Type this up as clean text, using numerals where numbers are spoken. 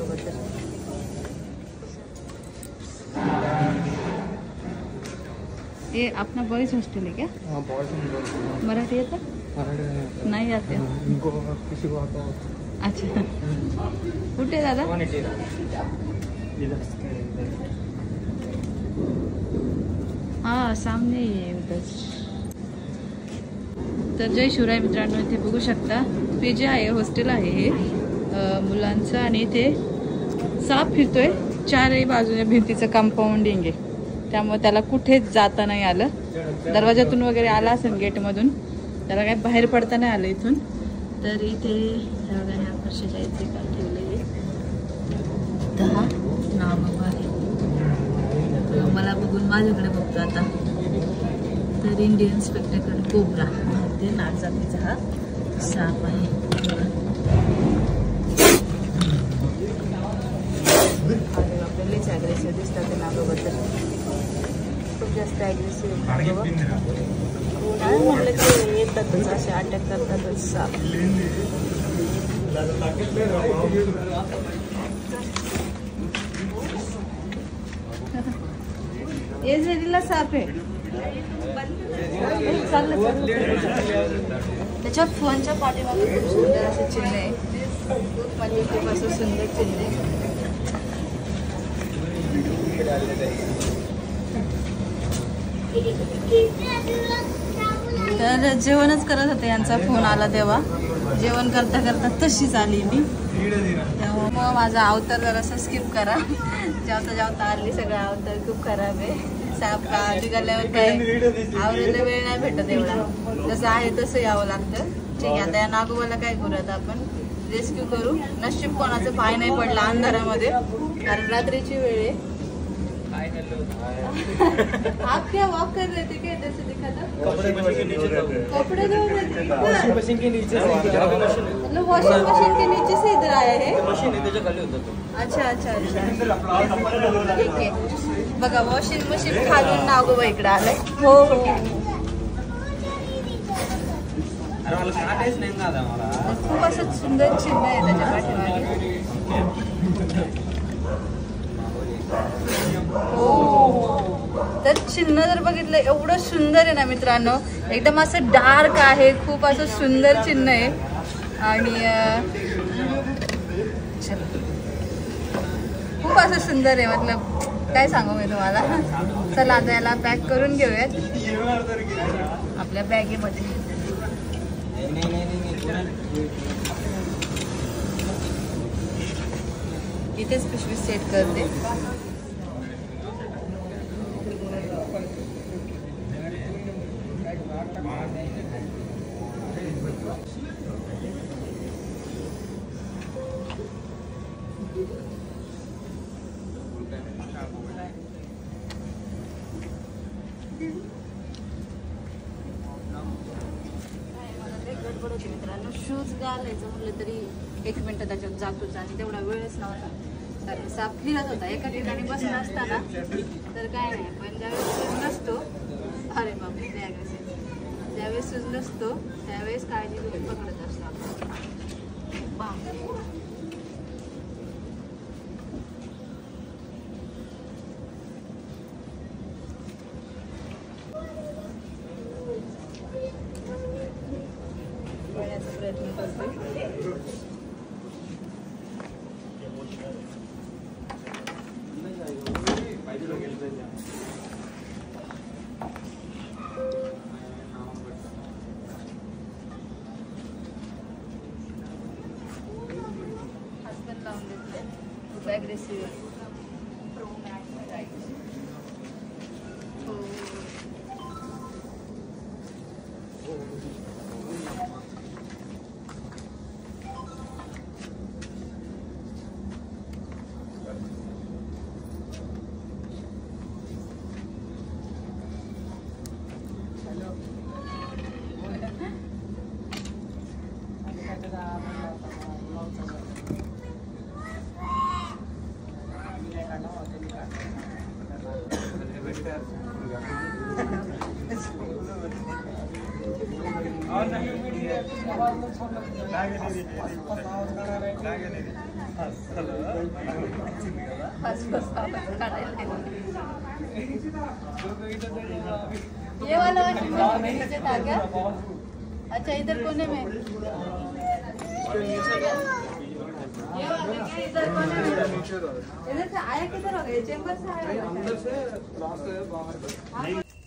नागोबा. ये अपना boys hostel है क्या? हाँ बॉयज. मराठी येतं? मराठी नाही आते. इनको किसी को आता हो. अच्छा. कुठे दादा? हाँ सामने ही आहे उधर. तर जय शिवराय मित्रांनो, इथे बघू शकता पीजे आहे, हॉस्टेल आहे हे मुलांचं. आणि इथे साप फिरतोय. चारही बाजूने भिंतीचं कंपाऊंडिंग आहे, त्यामुळे त्याला कुठेच जाता नाही आलं. दरवाजातून वगैरे आला असेल गेटमधून, त्याला काही बाहेर पडता नाही आलं इथून. तर इथे ह्या वर्षाच्या इथे काय ठेवलेले 10 नागोबा आहे. मला बघून माझ्याकडे बघतो आता. तर इंडियन स्पेक्टेकल कोब्रा ते नाग जातीचा हा साप आहे. आपल्यालाच ॲग्रेसिव्ह दिसतात ते नागोबा. तर खूप जास्त ॲग्रेसिव्ह नागोबा. म्हटलं की येतातच असे अटॅक करतातच साप. ये जरीला साप आहे. चाललं त्याच्या फोनच्या पाठीमागे खूप सुंदर असं चिन्ह आहे. खूप म्हणजे खूप असं सुंदर चिन्ह आहे. तर जेवणच करत होते, यांचा फोन आला तेव्हा. जेवण करता करता तशीच आली मी. त्यामुळे मग माझा अवतार जरासा स्किप करा. जेवता जेवता आली, सगळं अवतार खूप खराब आहे. साप का निघाल्यावर काय आवरायला वेळ नाही भेटत एवढा. जसं आहे तसं यावं लागतं. ठीक आहे, आता या नागोबाला काय करू, आता आपण रेस्क्यू करू. नशीब कोणाचं पाय नाही पडला अंधारामध्ये, कारण रात्रीची वेळ आहे. आप क्या वॉक कर रहे थे क्या? जैसे दिखा था कपड़े धो रहे थे. वॉशिंग मशीन के नीचे से, मतलब वॉशिंग मशीन के नीचे से इधर आया है. मशीन आहे त्याच्या खाली होता तो. अच्छा अच्छा अच्छा, ठीक आहे. बघा वॉशिंग मशीन खालून नागोबा इकडे आलाय. हो हो, खूप असं सुंदर चिन्ह आहे त्याच्या पाठीमागे. तर चिन्ह जर बघितलं, एवढं सुंदर आहे ना मित्रांनो. एकदम असं डार्क आहे, खूप असं सुंदर चिन्ह आहे. आणि खूप असं सुंदर आहे, मतलब काय सांगू मी तुम्हाला. चला आता याला पॅक करून घेऊयात आपल्या बॅगेमध्ये. इथेच पिशवी सेट करते. मित्रांनो शूज घालायचं म्हटलं तरी 1 मिनिट त्याच्यात जातोच, आणि तेवढा वेळच नव्हता. कारण साप फिरत होता एका ठिकाणी बसला असताना तर काय नाही. पण ज्यावेळेस शूज नसतो, अरे बापरे ते ॲग्रेसिव्ह, ज्यावेळेस शूज नसतो त्यावेळेस काळजी घेऊन पकडत असतो आपण. प्रयत्न करतोय. हसबंड लावून देतोय. खूप ॲग्रेसिव्ह आहे. ये वाला नीचे था क्या? अच्छा इधर कोने में ये वाला क्या इधर कोने में इधर से आया किधर हो गया चेंबर से आया अंदर से रास्ते बाहर